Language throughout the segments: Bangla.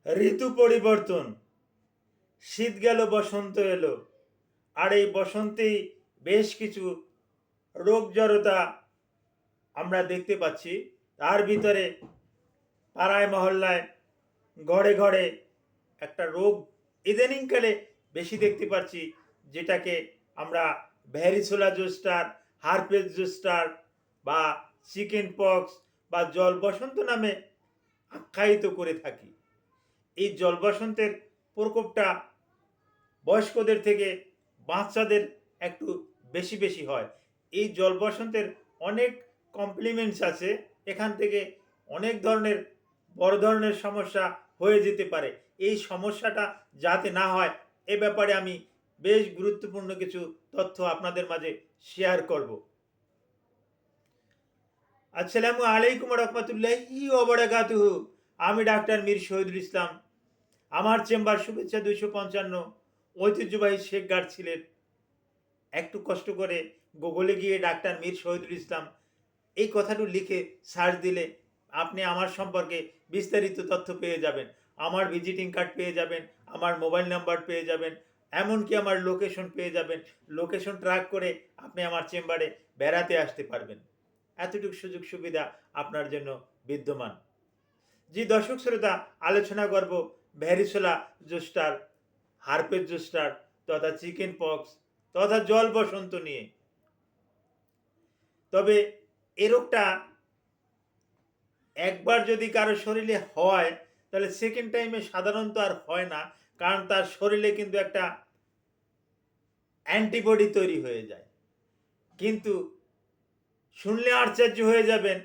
ঋতু পরিবর্তন, শীত গেল বসন্ত এলো, আর এই বসন্তেই বেশ কিছু রোগ জড়তা আমরা দেখতে পাচ্ছি। তার ভিতরে পাড়ায় মহল্লায় ঘরে ঘরে একটা রোগ ইদানিংকালে বেশি দেখতে পাচ্ছি, যেটাকে আমরা ভ্যারিসোলা জোস্টার, হারপেস জোস্টার বা চিকেন পক্স বা জল বসন্ত নামে আখ্যায়িত করে থাকি। এই জল বসন্তের প্রকোপটা বয়স্কদের থেকে বাচ্চাদের একটু বেশি বেশি হয়। এই জল বসন্তের অনেক কমপ্লিমেন্টস আছে, এখান থেকে অনেক ধরনের বড় ধরনের সমস্যা হয়ে যেতে পারে। এই সমস্যাটা যাতে না হয় এ ব্যাপারে আমি বেশ গুরুত্বপূর্ণ কিছু তথ্য আপনাদের মাঝে শেয়ার করব। আসসালামু আলাইকুম রহমতুল্লাহি ওবারাকাতুহু। আমি ডাক্তার মীর শহীদুল ইসলাম। আমার চেম্বার শুভেচ্ছা 255, ঐতিহ্যবাহী শেখ গার্ড ছিলেন। একটু কষ্ট করে গুগলে গিয়ে ডাক্তার মীর শহীদুল ইসলাম এই কথাটি লিখে সার্চ দিলে আপনি আমার সম্পর্কে বিস্তারিত তথ্য পেয়ে যাবেন। আমার ভিজিটিং কার্ড পেয়ে যাবেন, আমার মোবাইল নাম্বার পেয়ে যাবেন, এমনকি আমার লোকেশন পেয়ে যাবেন। লোকেশন ট্র্যাক করে আপনি আমার চেম্বারে বেড়াতে আসতে পারবেন। এতটুকু সুযোগ সুবিধা আপনার জন্য বিদ্যমান। জি দর্শক শ্রোতা, আলোচনা করব ভ্যারিসোলা জোস্টার, হারপেস জোস্টার তথা চিকেন পক্স তথা জল বসন্ত নিয়ে। তবে এ রোগটা একবার যদি কারো শরীরে হয় তাহলে সেকেন্ড টাইমে সাধারণত আর হয় না, কারণ তার শরীরে কিন্তু একটা অ্যান্টিবডি তৈরি হয়ে যায়। কিন্তু শুনলে আশ্চর্য হয়ে যাবেন,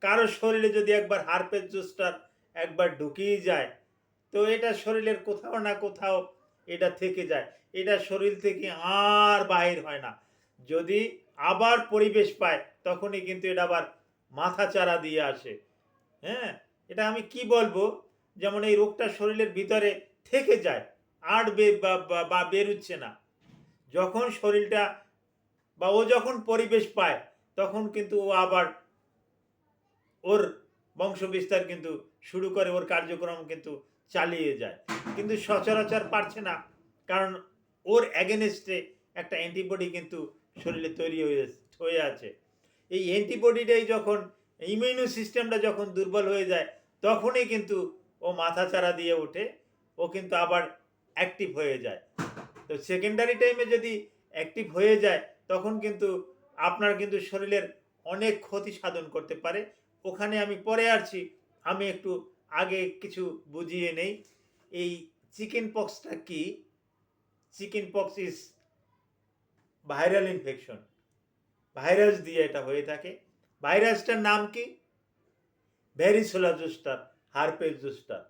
কারো শরীরে যদি একবার হারপেস জোস্টার একবার ঢুকিয়ে যায় তো এটা শরীরের কোথাও না কোথাও এটা থেকে যায়, এটা শরীর থেকে আর বাহির হয় না। যদি আবার পরিবেশ পায় তখনই কিন্তু এটা আবার মাথা চারা দিয়ে আসে। হ্যাঁ, এটা আমি কি বলবো, যেমন এই রোগটা শরীরের ভিতরে থেকে যায়, আর বা বেরুচ্ছে না। যখন শরীরটা বা ও যখন পরিবেশ পায় তখন কিন্তু ও আবার ওর বংশ বিস্তার কিন্তু শুরু করে, ওর কার্যক্রম কিন্তু চালিয়ে যায়, কিন্তু সচরাচর পারছে না, কারণ ওর অ্যাগেনেস্টে একটা অ্যান্টিবডি কিন্তু শরীরে তৈরি হয়ে আছে। এই অ্যান্টিবডিটাই যখন ইমিউনো সিস্টেমটা যখন দুর্বল হয়ে যায় তখনই কিন্তু ও মাথাচাড়া দিয়ে ওঠে, ও কিন্তু আবার অ্যাক্টিভ হয়ে যায়। তো সেকেন্ডারি টাইমে যদি অ্যাক্টিভ হয়ে যায় তখন কিন্তু আপনার কিন্তু শরীরের অনেক ক্ষতি সাধন করতে পারে। ওখানে আমি পরে আসছি, আমি একটু আগে কিছু বুঝিয়ে নেই। এই চিকেন পক্সটা কি? Chicken pox is viral infection, virus দিয়ে এটা হয়ে থাকে। ভাইরাসটার নাম কি? ভ্যারিসোলা জোস্টার, হারপেস জোস্টার,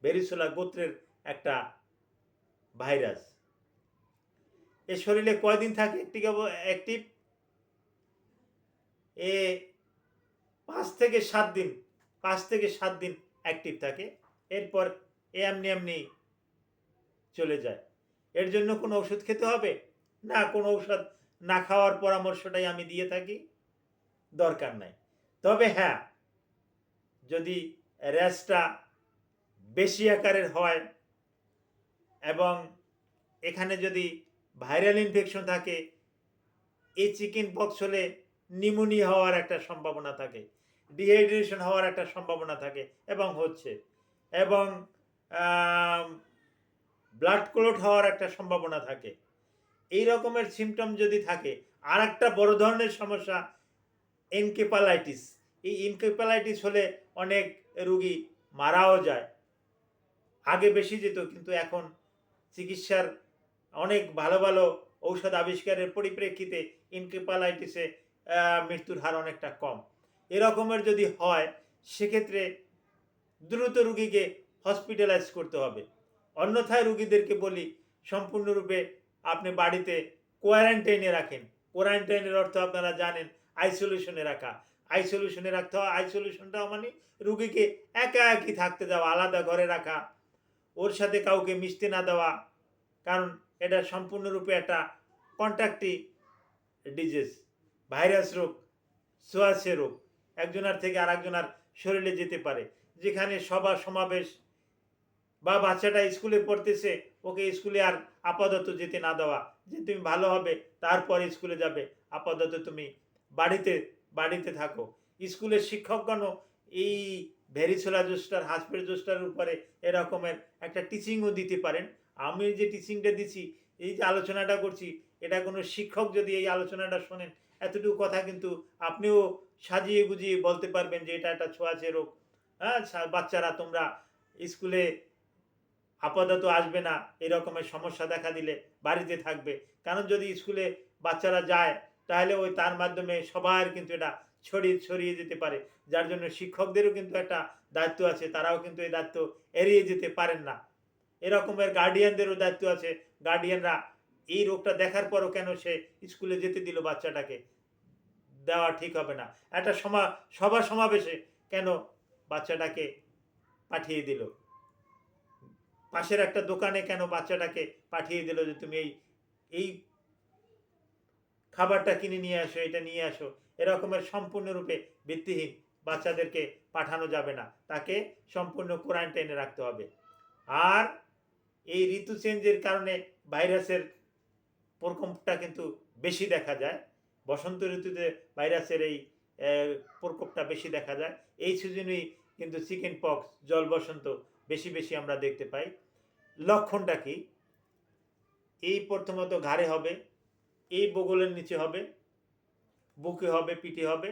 ভ্যারিসোলা গোত্রের একটা ভাইরাস। এ শরীরে কয়দিন থাকে অ্যাক্টিভ? এ 5 থেকে 7 দিন, 5 থেকে 7 দিন অ্যাক্টিভ থাকে। এরপর এমনি এমনি চলে যায়। এর জন্য কোনো ওষুধ খেতে হবে না, কোনো ঔষধ না খাওয়ার পরামর্শটাই আমি দিয়ে থাকি, দরকার নাই। তবে হ্যাঁ, যদি র্যাশটা বেশি আকারের হয় এবং এখানে যদি ভাইরাল ইনফেকশন থাকে, এই চিকেন পক্স হলে নিউমোনিয়া হওয়ার একটা সম্ভাবনা থাকে, ডিহাইড্রেশন হওয়ার একটা সম্ভাবনা থাকে এবং হচ্ছে, এবং ব্লাড ক্লট হওয়ার একটা সম্ভাবনা থাকে। এই রকমের সিমটম যদি থাকে, আর একটা বড় ধরনের সমস্যা এনকেফালাইটিস। এই এনকেফালাইটিস হলে অনেক রুগী মারাও যায়। আগে বেশি যেত, কিন্তু এখন চিকিৎসার অনেক ভালো ভালো ঔষধ আবিষ্কারের পরিপ্রেক্ষিতে এনকেফালাইটিসে মৃত্যুর হার অনেকটা কম। এরকমের যদি হয় সেক্ষেত্রে দ্রুত রুগীকে হসপিটালাইজ করতে হবে। অন্যথায় রুগীদেরকে বলি সম্পূর্ণরূপে আপনি বাড়িতে কোয়ারেন্টাইনে রাখেন। কোয়ারেন্টাইনের অর্থ আপনারা জানেন, আইসোলেশনে রাখা। আইসোলেশনে রাখতে হয়, আইসোলেশনটাও মানে রুগীকে একা একই থাকতে দেওয়া, আলাদা ঘরে রাখা, ওর সাথে কাউকে মিশতে না দেওয়া, কারণ এটা সম্পূর্ণরূপে একটা কন্ট্যাক্টি ডিজিজ, ভাইরাস রোগ, ছোঁয়াচে রোগ, একজনের থেকে আরেকজনের শরীরে যেতে পারে। যেখানে সভা সমাবেশ, বা বাচ্চাটা স্কুলে পড়তেছে, ওকে স্কুলে আর আপাতত যেতে না দেওয়া, যে তুমি ভালো হবে তারপরে স্কুলে যাবে, আপাতত তুমি বাড়িতে বাড়িতে থাকো। স্কুলের শিক্ষকগণও এই ভেরিসোলা জোস্টার, হাসপেট জোস্টার উপরে এরকমের একটা টিচিংও দিতে পারেন। আমি যে টিচিংটা দিচ্ছি, এই যে আলোচনাটা করছি, এটা কোনো শিক্ষক যদি এই আলোচনাটা শোনেন, এতটুকু কথা কিন্তু আপনিও সাজিয়ে গুজিয়ে বলতে পারবেন যে এটা একটা ছোঁয়াচে রোগ। হ্যাঁ, বাচ্চারা তোমরা স্কুলে আপাতত আসবে না, এরকমের সমস্যা দেখা দিলে বাড়িতে থাকবে। কারণ যদি স্কুলে বাচ্চারা যায়, তাহলে ওই তার মাধ্যমে সবার কিন্তু এটা ছড়িয়ে ছড়িয়ে যেতে পারে। যার জন্য শিক্ষকদেরও কিন্তু একটা দায়িত্ব আছে, তারাও কিন্তু এই দায়িত্ব এড়িয়ে যেতে পারেন না। এরকমের গার্ডিয়ানদেরও দায়িত্ব আছে। গার্ডিয়ানরা এই রোগটা দেখার পরও কেন সে স্কুলে যেতে দিল বাচ্চাটাকে, দেওয়া ঠিক হবে না। একটা সভা সমাবেশে কেন বাচ্চাটাকে পাঠিয়ে দিল, পাশের একটা দোকানে কেন বাচ্চাটাকে পাঠিয়ে দিল যে তুমি এই এই খাবারটা কিনে নিয়ে আসো, এটা নিয়ে আসো। এরকমের সম্পূর্ণরূপে ভিত্তিহীন বাচ্চাদেরকে পাঠানো যাবে না, তাকে সম্পূর্ণ কোয়ারেন্টাইনে রাখতে হবে। আর এই ঋতু চেঞ্জের কারণে ভাইরাসের প্রকোপটা কিন্তু বেশি দেখা যায়। বসন্ত ঋতুতে ভাইরাসের এই প্রকোপটা বেশি দেখা যায়। এই সিজনেই কিন্তু চিকেন পক্স, জল বসন্ত বেশি বেশি আমরা দেখতে পাই। লক্ষণটা কি? এই প্রথমত ঘাড়ে হবে, এই বগলের নিচে হবে, বুকে হবে, পিঠে হবে,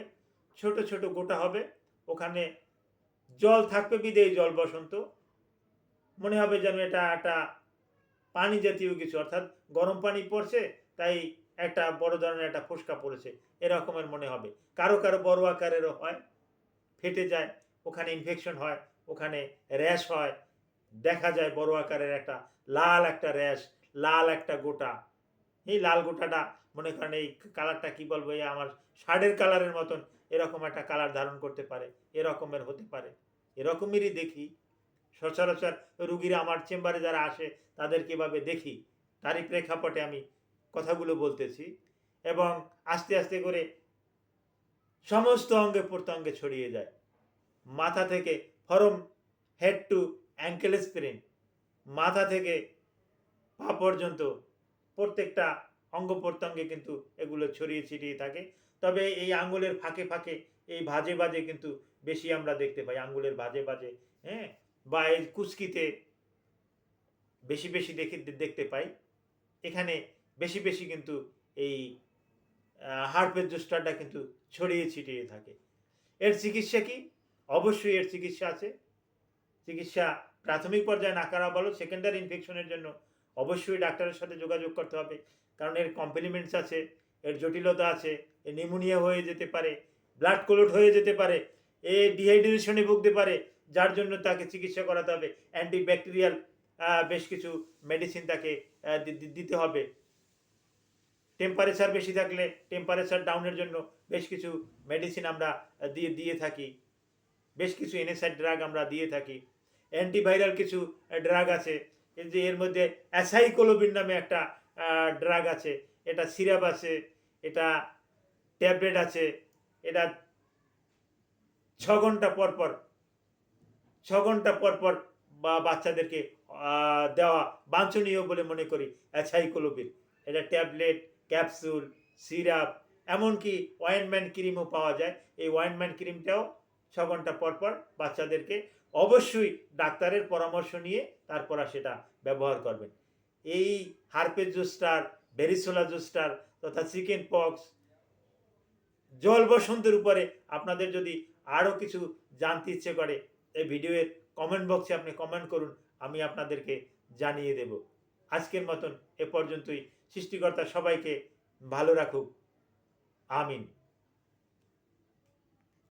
ছোট ছোট গোটা হবে, ওখানে জল থাকবে বিদেয় জল বসন্ত, মনে হবে যেন এটা একটা পানি জাতীয় কিছু, অর্থাৎ গরম পানি পড়ছে, তাই একটা বড় ধরনের একটা ফোসকা পড়েছে, এরকমের মনে হবে। কারো কারো বড় আকারেরও হয়, ফেটে যায়, ওখানে ইনফেকশন হয়, ওখানে র্যাশ হয়, দেখা যায় বড় আকারের একটা লাল একটা র্যাশ, লাল একটা গোটা। এই লাল গোটাটা মনে করেন এই কালারটা কি বলবো, এই আমার শার্টের কালারের মতন এরকম একটা কালার ধারণ করতে পারে, এরকমের হতে পারে। এরকমেরই দেখি সচরাচর রুগীরা আমার চেম্বারে যারা আসে তাদেরকে এভাবে দেখি, তারই প্রেক্ষাপটে আমি কথাগুলো বলতেছি। এবং আস্তে আস্তে করে সমস্ত অঙ্গে প্রত্যঙ্গে ছড়িয়ে যায়, মাথা থেকে from head to ankle sprain, মাথা থেকে পা পর্যন্ত প্রত্যেকটা অঙ্গ প্রত্যঙ্গে কিন্তু এগুলো ছড়িয়ে ছিটিয়ে থাকে। তবে এই আঙ্গুলের ফাঁকে ফাঁকে এই ভাজে ভাজে কিন্তু বেশি আমরা দেখতে পাই, আঙ্গুলের ভাজে ভাজে, হ্যাঁ, বা এই কুচকিতে বেশি বেশি দেখতে পাই। এখানে বেশি বেশি কিন্তু এই হার্পেস জোস্টারটা কিন্তু ছড়িয়ে ছিটিয়ে থাকে। এর চিকিৎসা কি? অবশ্যই এর চিকিৎসা আছে। চিকিৎসা প্রাথমিক পর্যায়ে না করা ভালো। সেকেন্ডারি ইনফেকশনের জন্য অবশ্যই ডাক্তারের সাথে যোগাযোগ করতে হবে, কারণ এর কমপ্লিমেন্টস আছে, এর জটিলতা আছে, এ নিউমোনিয়া হয়ে যেতে পারে, ব্লাড ক্লট হয়ে যেতে পারে, এ ডিহাইড্রেশনে ভুগতে পারে, যার জন্য তাকে চিকিৎসা করাতে হবে। অ্যান্টিব্যাকটেরিয়াল বেশ কিছু মেডিসিন তাকে দিতে হবে। টেম্পারেচার বেশি থাকলে টেম্পারেচার ডাউনের জন্য বেশ কিছু মেডিসিন আমরা দিয়ে থাকি, বেশ কিছু এনএসআই ড্রাগ আমরা দিয়ে থাকি। অ্যান্টিভাইরাল কিছু ড্রাগ আছে, এই যে এর মধ্যে অ্যাসাইকোলোবিন নামে একটা ড্রাগ আছে, এটা সিরাপ আছে, এটা ট্যাবলেট আছে, এটা 6 ঘন্টা পর পর 6 ঘন্টা পর পর বাচ্চাদেরকে দেওয়া বাঞ্ছনীয় বলে মনে করি। অ্যাসাইকোলোবিন, এটা ট্যাবলেট, ক্যাপসুল, সিরাপ, এমনকি অয়েনমেন্ট ক্রিমও পাওয়া যায়। এই অয়েনমেন্ট ক্রিমটাও 6 ঘন্টা পর পর বাচ্চাদেরকে অবশ্যই ডাক্তারের পরামর্শ নিয়ে তারপর সেটা ব্যবহার করবেন। এই হার্পেস জোস্টার, ভেরিসোলা জোস্টার তথা চিকেন পক্স, জল বসন্তের উপরে আপনাদের যদি আরও কিছু জানতে ইচ্ছে করে, এই ভিডিওর কমেন্ট বক্সে আপনি কমেন্ট করুন, আমি আপনাদেরকে জানিয়ে দেব। আজকের মতন এ পর্যন্তই। সৃষ্টিকর্তা সবাইকে ভালো রাখুক, আমিন।